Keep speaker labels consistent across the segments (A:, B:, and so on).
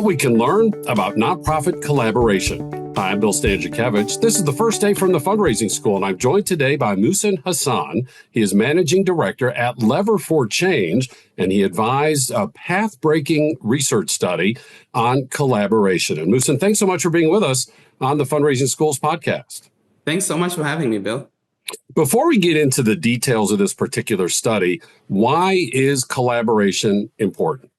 A: we can learn about nonprofit collaboration. Hi, I'm Bill Stanczykiewicz. This is the first day from the Fundraising School, and I'm joined today by Muhsin Hassan. He is Managing Director at Lever for Change, and he advised a path-breaking research study on collaboration. And Muhsin, thanks so much for being with us on the Fundraising School's podcast.
B: Thanks so much for having me, Bill.
A: Before we get into the details of this particular study, why is collaboration important?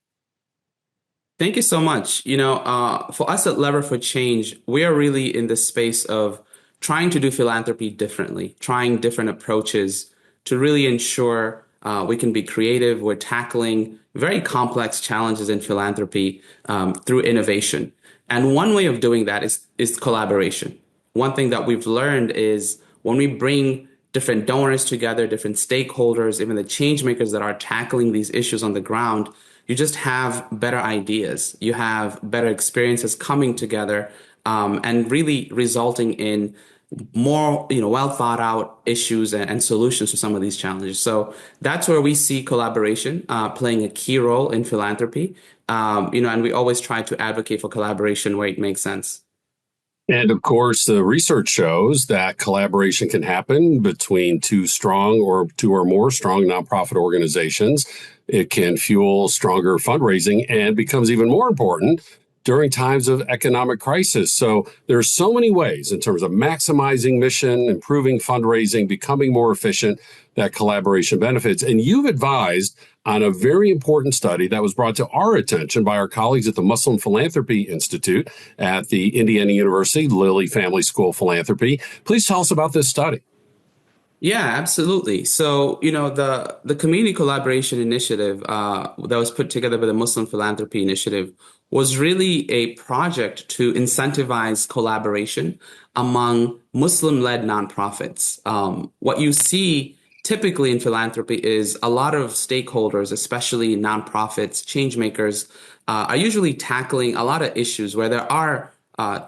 B: Thank you so much. For us at Lever for Change, we are really in the space of trying to do philanthropy differently, trying different approaches to really ensure we can be creative. We're tackling very complex challenges in philanthropy through innovation. And one way of doing that is collaboration. One thing that we've learned is when we bring different donors together, different stakeholders, even the change makers that are tackling these issues on the ground, you just have better ideas. You have better experiences coming together and really resulting in more, well thought out issues and solutions to some of these challenges. So that's where we see collaboration playing a key role in philanthropy. And we always try to advocate for collaboration where it makes sense.
A: And of course, the research shows that collaboration can happen between two or more strong nonprofit organizations. It can fuel stronger fundraising and becomes even more important during times of economic crisis. So there's so many ways in terms of maximizing mission, improving fundraising, becoming more efficient, that collaboration benefits. And you've advised on a very important study that was brought to our attention by our colleagues at the Muslim Philanthropy Institute at the Indiana University Lilly Family School of Philanthropy. Please tell us about this study.
B: Yeah, absolutely. So, the Community Collaboration Initiative that was put together by the Muslim Philanthropy Initiative was really a project to incentivize collaboration among Muslim-led nonprofits. What you see typically in philanthropy is a lot of stakeholders, especially nonprofits, change makers, are usually tackling a lot of issues where there are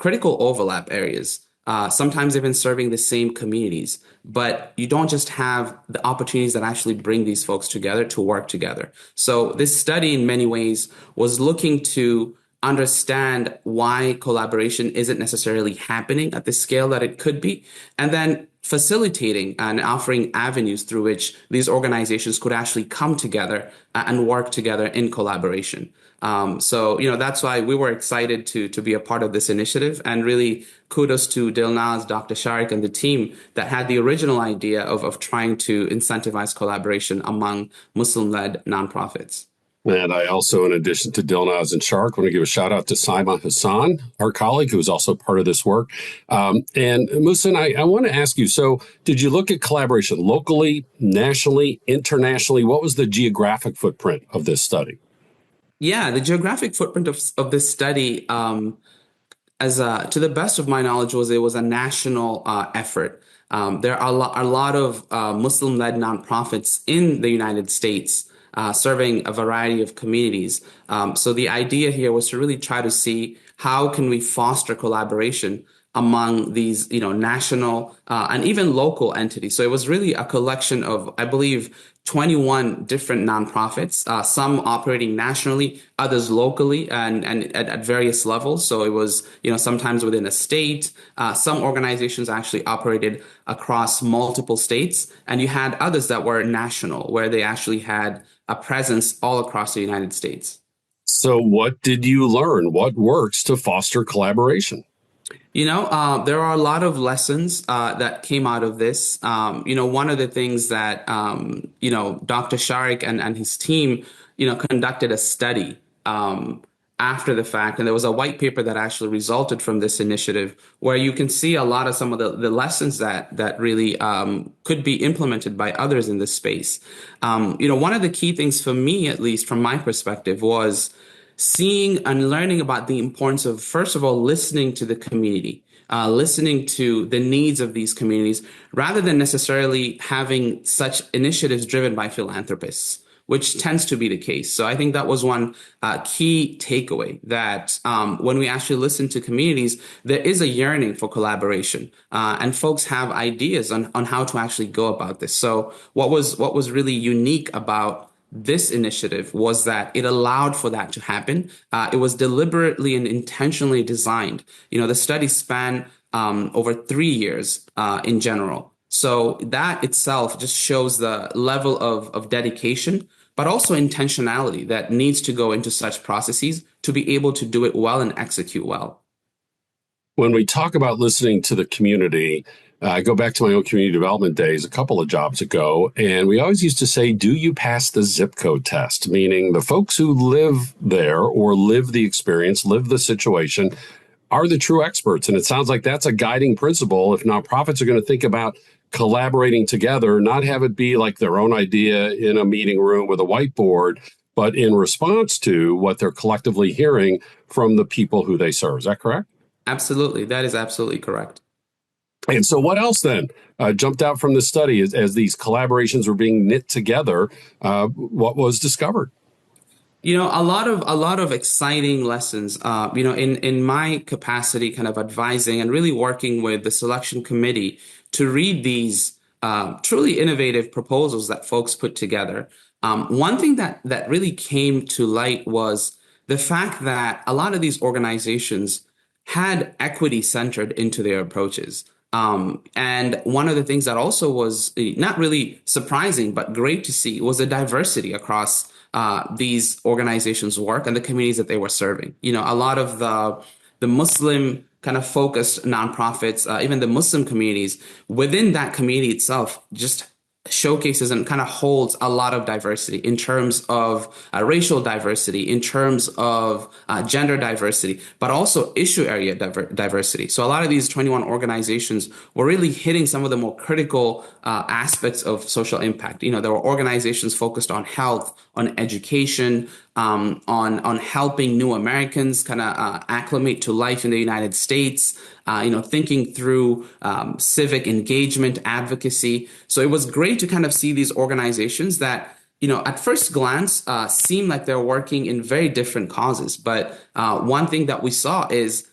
B: critical overlap areas. Sometimes even serving the same communities, but you don't just have the opportunities that actually bring these folks together to work together. So this study in many ways was looking to understand why collaboration isn't necessarily happening at the scale that it could be, and then facilitating and offering avenues through which these organizations could actually come together and work together in collaboration. That's why we were excited to be a part of this initiative, and really kudos to Dilnaz, Dr. Sharik, and the team that had the original idea of trying to incentivize collaboration among Muslim-led nonprofits.
A: And I also, in addition to Dilnaz and Shark, want to give a shout out to Muhsin Hassan, our colleague, who is also part of this work. And Muhsin, I want to ask you, so did you look at collaboration locally, nationally, internationally? What was the geographic footprint of this study?
B: Yeah, the geographic footprint of this study, to the best of my knowledge, it was a national effort. There are a lot of Muslim-led nonprofits in the United States serving a variety of communities. So the idea here was to really try to see how can we foster collaboration among these, national and even local entities. So it was really a collection of, I believe, 21 different nonprofits, some operating nationally, others locally, and at various levels. So it was, sometimes within a state. Some organizations actually operated across multiple states, and you had others that were national, where they actually had a presence all across the United States.
A: So what did you learn? What works to foster collaboration?
B: There are a lot of lessons that came out of this. One of the things that, Dr. Sharik and his team, conducted a study after the fact. And there was a white paper that actually resulted from this initiative where you can see a lot of some of the lessons that really could be implemented by others in this space. One of the key things for me, at least from my perspective, was seeing and learning about the importance of, first of all, listening to the community, listening to the needs of these communities, rather than necessarily having such initiatives driven by philanthropists, which tends to be the case. So I think that was one key takeaway, that when we actually listen to communities, there is a yearning for collaboration, and folks have ideas on how to actually go about this. So what was really unique about this initiative was that it allowed for that to happen. It was deliberately and intentionally designed. The study span over 3 years in general. So that itself just shows the level of dedication, but also intentionality that needs to go into such processes to be able to do it well and execute well.
A: When we talk about listening to the community, I go back to my own community development days a couple of jobs ago, and we always used to say, do you pass the zip code test? Meaning the folks who live there or live the experience, live the situation, are the true experts. And it sounds like that's a guiding principle. If nonprofits are going to think about collaborating together, not have it be like their own idea in a meeting room with a whiteboard, but in response to what they're collectively hearing from the people who they serve. Is that correct?
B: Absolutely. That is absolutely correct.
A: And so what else then jumped out from the study as these collaborations were being knit together? What was discovered?
B: A lot of exciting lessons. In my capacity, kind of advising and really working with the selection committee to read these truly innovative proposals that folks put together. One thing that really came to light was the fact that a lot of these organizations had equity centered into their approaches. And one of the things that also was not really surprising, but great to see was the diversity across these organizations' work and the communities that they were serving. A lot of the Muslim kind of focused nonprofits, even the Muslim communities within that community itself, just showcases and kind of holds a lot of diversity in terms of racial diversity, in terms of gender diversity, but also issue area diversity. So a lot of these 21 organizations were really hitting some of the more critical aspects of social impact. There were organizations focused on health, on education, on helping new Americans kind of acclimate to life in the United States, thinking through civic engagement, advocacy. So it was great to kind of see these organizations that, at first glance, seem like they're working in very different causes. But one thing that we saw is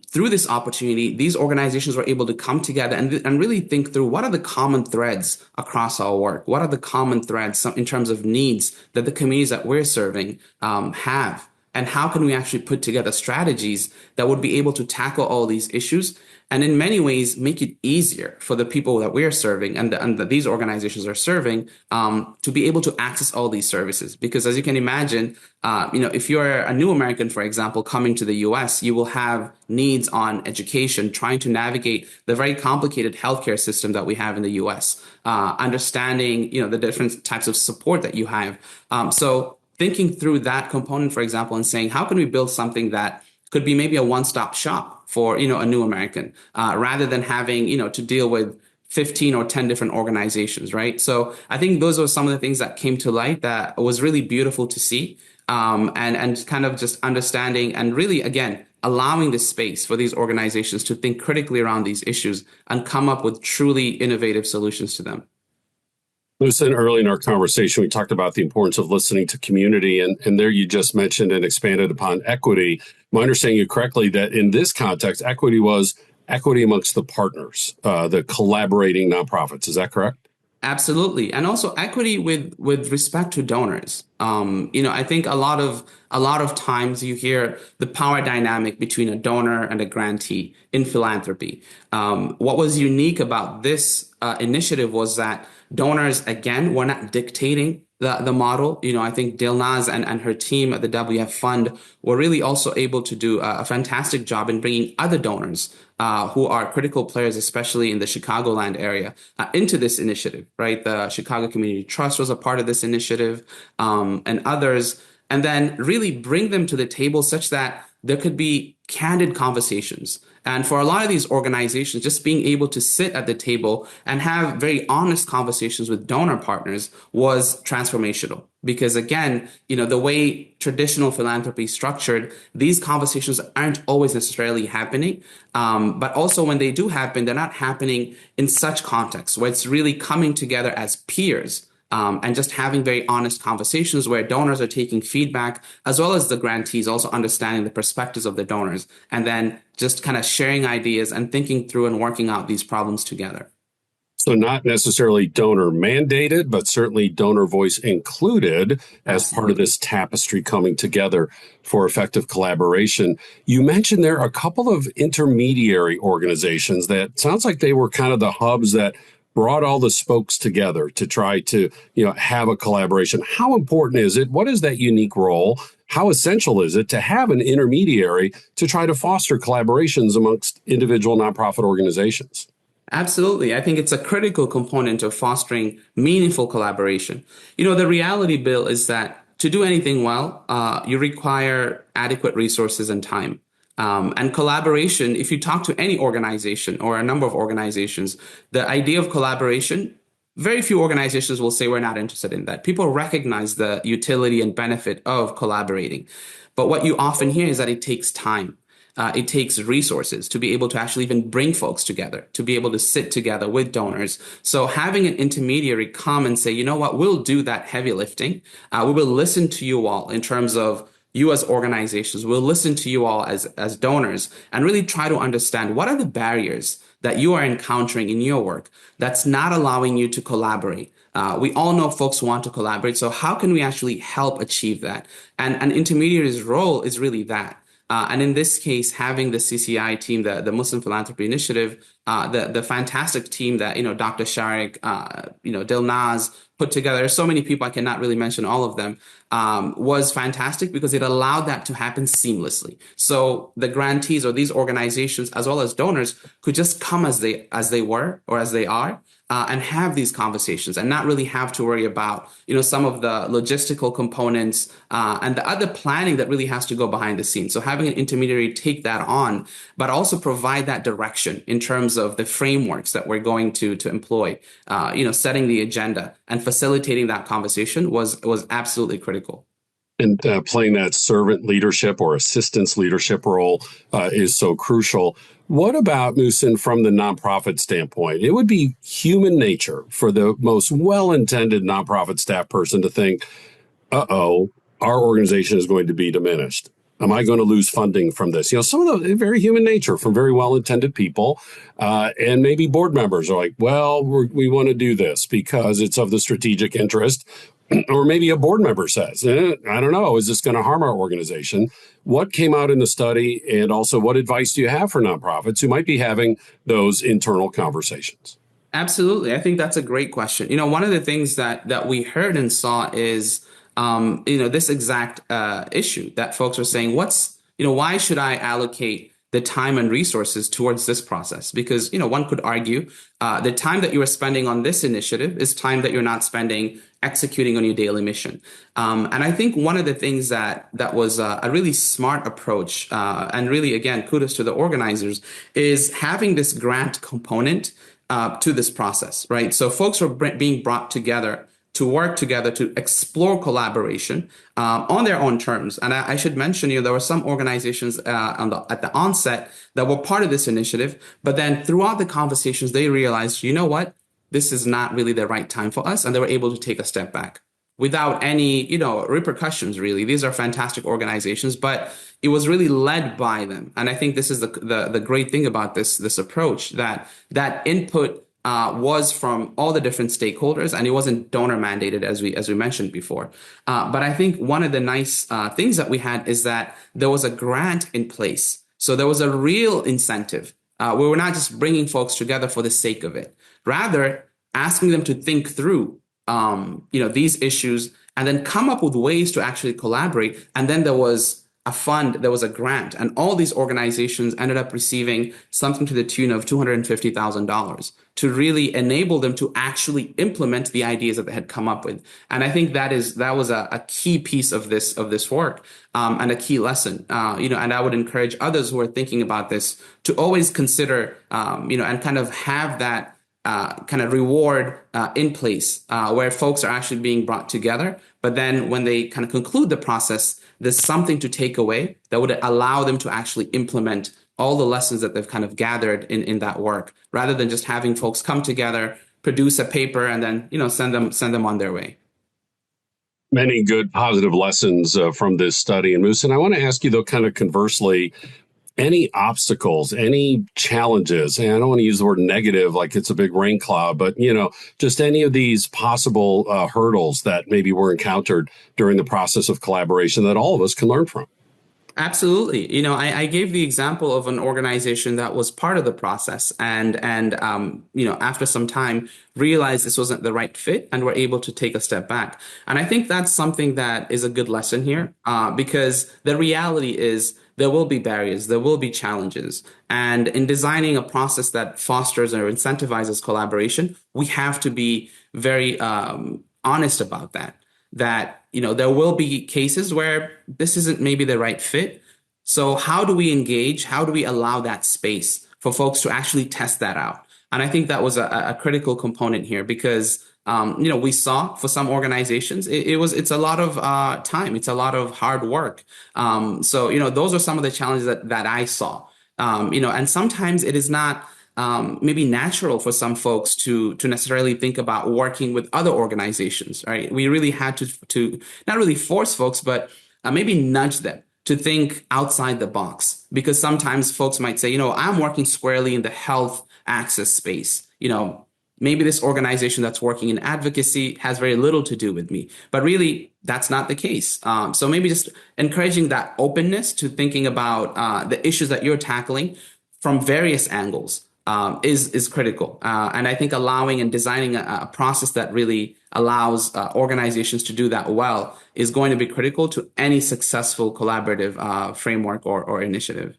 B: through this opportunity, these organizations were able to come together and really think through what are the common threads across our work? What are the common threads in terms of needs that the communities that we're serving have? And how can we actually put together strategies that would be able to tackle all these issues and in many ways make it easier for the people that we're serving and that these organizations are serving to be able to access all these services? Because as you can imagine, if you're a new American, for example, coming to the US, you will have needs on education, trying to navigate the very complicated healthcare system that we have in the US, understanding, the different types of support that you have. So thinking through that component, for example, and saying, how can we build something that could be maybe a one-stop shop for, a new American, rather than having, to deal with 15 or 10 different organizations, right? So I think those are some of the things that came to light that was really beautiful to see, and kind of just understanding and really, again, allowing the space for these organizations to think critically around these issues and come up with truly innovative solutions to them.
A: Muhsin, early in our conversation, we talked about the importance of listening to community, and there you just mentioned and expanded upon equity. Am I understanding you correctly that in this context, equity was equity amongst the partners, the collaborating nonprofits? Is that correct?
B: Absolutely. And also equity with respect to donors. I think a lot of times you hear the power dynamic between a donor and a grantee in philanthropy. What was unique about this initiative was that donors, again, were not dictating the model. I think Dilnaz and her team at the WF Fund were really also able to do a fantastic job in bringing other donors who are critical players, especially in the Chicagoland area, into this initiative, right? The Chicago Community Trust was a part of this initiative, and others, and then really bring them to the table such that there could be candid conversations. And for a lot of these organizations, just being able to sit at the table and have very honest conversations with donor partners was transformational. Because again, the way traditional philanthropy is structured, these conversations aren't always necessarily happening. But also when they do happen, they're not happening in such context where it's really coming together as peers. And just having very honest conversations where donors are taking feedback, as well as the grantees also understanding the perspectives of the donors, and then just kind of sharing ideas and thinking through and working out these problems together.
A: So not necessarily donor mandated, but certainly donor voice included as part of this tapestry coming together for effective collaboration. You mentioned there are a couple of intermediary organizations that sounds like they were kind of the hubs that brought all the spokes together to try to, have a collaboration. How important is it? What is that unique role? How essential is it to have an intermediary to try to foster collaborations amongst individual nonprofit organizations?
B: Absolutely. I think it's a critical component of fostering meaningful collaboration. The reality, Bill, is that to do anything well, you require adequate resources and time. And collaboration, if you talk to any organization or a number of organizations, the idea of collaboration, very few organizations will say we're not interested in that. People recognize the utility and benefit of collaborating. But what you often hear is that it takes time. It takes resources to be able to actually even bring folks together, to be able to sit together with donors. So having an intermediary come and say, you know what, we'll do that heavy lifting. We will listen to you all in terms of you as organizations. We'll listen to you all as donors and really try to understand what are the barriers that you are encountering in your work that's not allowing you to collaborate. We all know folks want to collaborate. So how can we actually help achieve that? And an intermediary's role is really that. And in this case, having the CCI team, the Muslim Philanthropy Initiative, the fantastic team that, Dr. Sharik, Dilnaz put together, there's so many people, I cannot really mention all of them, was fantastic because it allowed that to happen seamlessly. So the grantees or these organizations, as well as donors, could just come as they were or as they are. And have these conversations and not really have to worry about, some of the logistical components and the other planning that really has to go behind the scenes. So having an intermediary take that on, but also provide that direction in terms of the frameworks that we're going to employ, setting the agenda and facilitating that conversation was absolutely critical.
A: And playing that servant leadership or assistance leadership role is so crucial. What about, Muhsin, from the nonprofit standpoint? It would be human nature for the most well-intended nonprofit staff person to think, uh-oh, our organization is going to be diminished. Am I going to lose funding from this? Some of the very human nature from very well-intended people. And maybe board members are like, well, we want to do this because it's of the strategic interest. Or maybe a board member says, I don't know, is this going to harm our organization? What came out in the study? And also, what advice do you have for nonprofits who might be having those internal conversations?
B: Absolutely. I think that's a great question. One of the things that we heard and saw is, this exact issue that folks are saying, why should I allocate the time and resources towards this process? Because, one could argue the time that you are spending on this initiative is time that you're not spending executing on your daily mission. And I think one of the things that was a really smart approach, and really, again, kudos to the organizers, is having this grant component to this process, right? So folks are being brought together to work together to explore collaboration on their own terms. And I should mention, there were some organizations at the onset that were part of this initiative, but then throughout the conversations, they realized, you know what, this is not really the right time for us. And they were able to take a step back without any, repercussions, really. These are fantastic organizations, but it was really led by them. And I think this is the great thing about this approach, that input was from all the different stakeholders, and it wasn't donor mandated as we mentioned before. But I think one of the nice things that we had is that there was a grant in place. So there was a real incentive. We were not just bringing folks together for the sake of it, rather asking them to think through, these issues and then come up with ways to actually collaborate. And then there was a fund, there was a grant, and all these organizations ended up receiving something to the tune of $250,000 to really enable them to actually implement the ideas that they had come up with. And I think that was a key piece of this work, and a key lesson. And I would encourage others who are thinking about this to always consider, and kind of have that kind of reward in place where folks are actually being brought together. But then when they kind of conclude the process, there's something to take away that would allow them to actually implement all the lessons that they've kind of gathered in that work, rather than just having folks come together, produce a paper, and then, send them on their way.
A: Many good positive lessons from this study. And Muhsin, I want to ask you, though, kind of conversely, any obstacles, any challenges, and I don't want to use the word negative like it's a big rain cloud, but just any of these possible hurdles that maybe were encountered during the process of collaboration that all of us can learn from.
B: Absolutely. I gave the example of an organization that was part of the process and after some time realized this wasn't the right fit and were able to take a step back. And I think that's something that is a good lesson here, because the reality is there will be barriers, there will be challenges. And in designing a process that fosters or incentivizes collaboration, we have to be very honest about that there will be cases where this isn't maybe the right fit. So how do we engage? How do we allow that space for folks to actually test that out? And I think that was a critical component here because we saw for some organizations it's a lot of time, it's a lot of hard work. So those are some of the challenges that I saw. And sometimes it is not maybe natural for some folks to necessarily think about working with other organizations, right? We really had to not really force folks, but maybe nudge them to think outside the box, because sometimes folks might say, I'm working squarely in the health access space. Maybe this organization that's working in advocacy has very little to do with me, but really that's not the case. So maybe just encouraging that openness to thinking about the issues that you're tackling from various angles is critical. And I think allowing and designing a process that really allows organizations to do that well is going to be critical to any successful collaborative framework or initiative.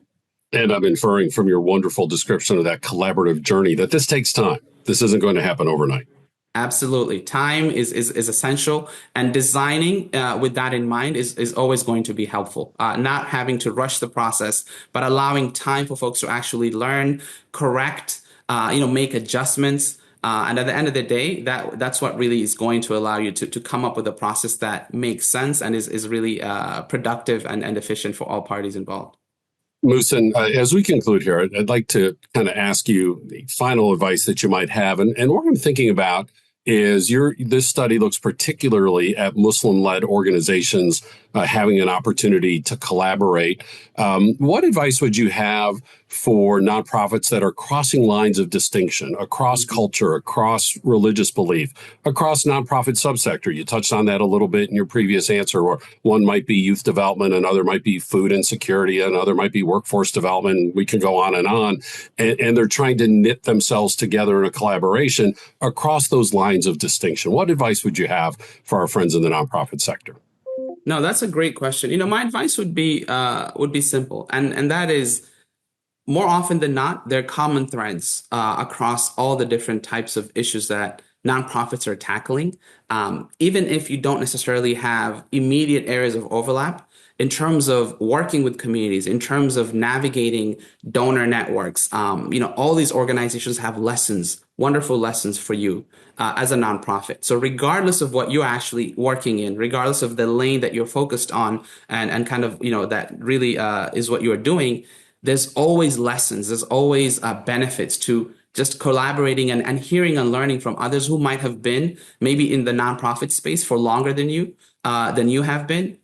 A: And I'm inferring from your wonderful description of that collaborative journey that this takes time. This isn't going to happen overnight.
B: Absolutely. Time is essential, and designing with that in mind is always going to be helpful. Not having to rush the process, but allowing time for folks to actually learn, correct, make adjustments. And at the end of the day, that's what really is going to allow you to come up with a process that makes sense and is really productive and efficient for all parties involved.
A: Muhsin, as we conclude here, I'd like to kind of ask you the final advice that you might have. And what I'm thinking about is this study looks particularly at Muslim-led organizations having an opportunity to collaborate. What advice would you have for nonprofits that are crossing lines of distinction across culture, across religious belief, across nonprofit subsector? You touched on that a little bit in your previous answer, where one might be youth development, another might be food insecurity, another might be workforce development. We can go on. And they're trying to knit themselves together in a collaboration across those lines of distinction. What advice would you have for our friends in the nonprofit sector?
B: No, that's a great question. My advice would be simple, and that is, more often than not, there are common threads across all the different types of issues that nonprofits are tackling. Even if you don't necessarily have immediate areas of overlap, in terms of working with communities, in terms of navigating donor networks, all these organizations have lessons, wonderful lessons for you as a nonprofit. So regardless of what you're actually working in, regardless of the lane that you're focused on and kind of, that really is what you're doing, there's always lessons, there's always benefits to just collaborating and hearing and learning from others who might have been maybe in the nonprofit space for longer than you have been,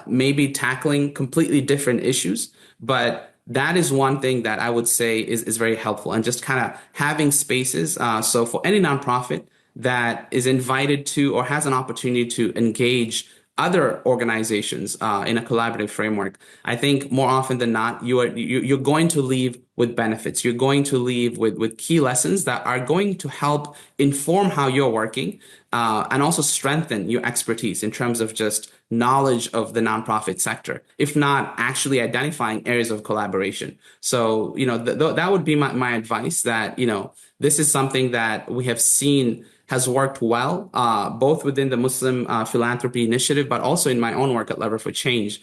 B: maybe tackling completely different issues. But that is one thing that I would say is very helpful, and just kind of having spaces. So for any nonprofit that is invited to or has an opportunity to engage other organizations in a collaborative framework, I think more often than not, you're going to leave with benefits. You're going to leave with key lessons that are going to help inform how you're working and also strengthen your expertise in terms of just knowledge of the nonprofit sector, if not actually identifying areas of collaboration. So, that would be my advice, that, this is something that we have seen has worked well, both within the Muslim Philanthropy Initiative, but also in my own work at Lever for Change.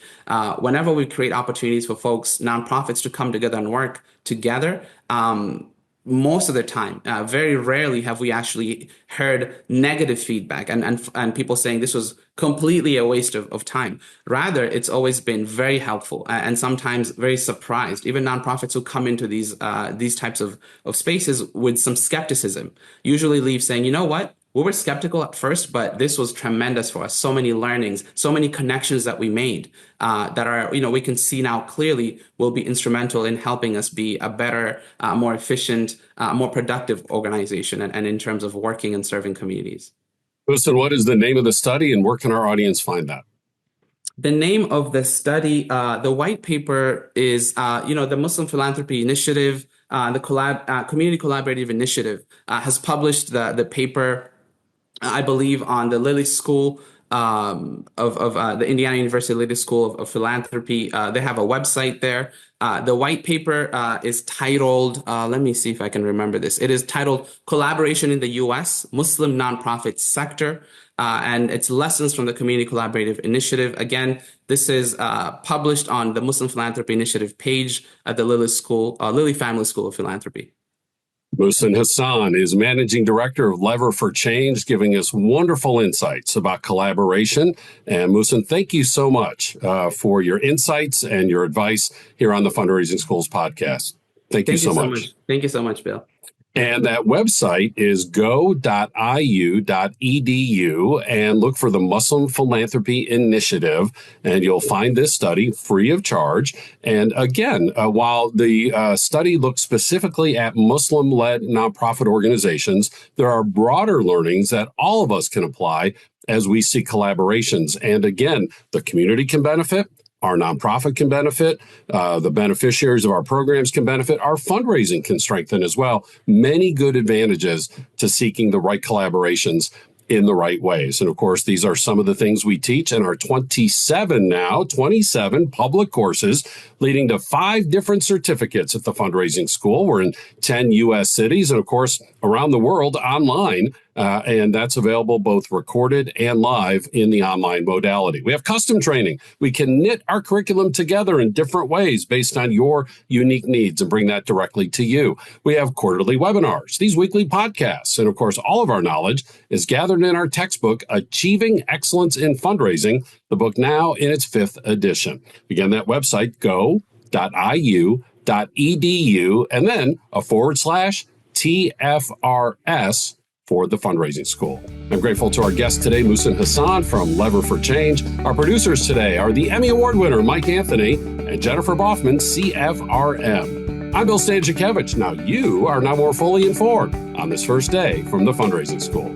B: Whenever we create opportunities for folks, nonprofits, to come together and work together, most of the time, very rarely have we actually heard negative feedback and people saying this was completely a waste of time. Rather, it's always been very helpful and sometimes very surprised. Even nonprofits who come into these types of spaces with some skepticism usually leave saying, you know what? we were skeptical at first, but this was tremendous for us. So many learnings, so many connections that we made that are, we can see now clearly will be instrumental in helping us be a better, more efficient, more productive organization and in terms of working and serving communities.
A: Muhsin, what is the name of the study and where can our audience find that?
B: The name of the study, the white paper is, the Muslim Philanthropy Initiative, the Community Collaborative Initiative has published the paper, I believe, on the Lilly School of the Indiana University Lilly School of Philanthropy. They have a website there. The white paper is titled, let me see if I can remember this. It is titled Collaboration in the U.S. Muslim Nonprofit Sector. And it's lessons from the Community Collaborative Initiative. Again, this is published on the Muslim Philanthropy Initiative page at the Lilly Family School of Philanthropy.
A: Muhsin Hassan is Managing Director of Lever for Change, giving us wonderful insights about collaboration. And Muhsin, thank you so much for your insights and your advice here on the Fundraising Schools podcast. Thank you so much.
B: Thank you so much, Bill.
A: And that website is go.iu.edu, and look for the Muslim Philanthropy Initiative, and you'll find this study free of charge. And again, while the study looks specifically at Muslim-led nonprofit organizations, there are broader learnings that all of us can apply as we see collaborations. And again, the community can benefit. Our nonprofit can benefit. The beneficiaries of our programs can benefit. Our fundraising can strengthen as well. Many good advantages to seeking the right collaborations in the right ways. And of course, these are some of the things we teach in our 27 public courses, leading to 5 different certificates at the Fundraising School. We're in 10 U.S. cities and, of course, around the world online. And that's available both recorded and live in the online modality. We have custom training. We can knit our curriculum together in different ways based on your unique needs and bring that directly to you. We have quarterly webinars, these weekly podcasts, and of course, all of our knowledge is gathered in our textbook, Achieving Excellence in Fundraising, the book now in its 5th edition. Again, that website, go.iu.edu, and then a /TFRS for the Fundraising School. I'm grateful to our guest today, Muhsin Hassan from Lever for Change. Our producers today are the Emmy Award winner, Mike Anthony, and Jennifer Boffman, CFRM. I'm Bill Stanczykiewicz. Now you are now more fully informed on this first day from the Fundraising School.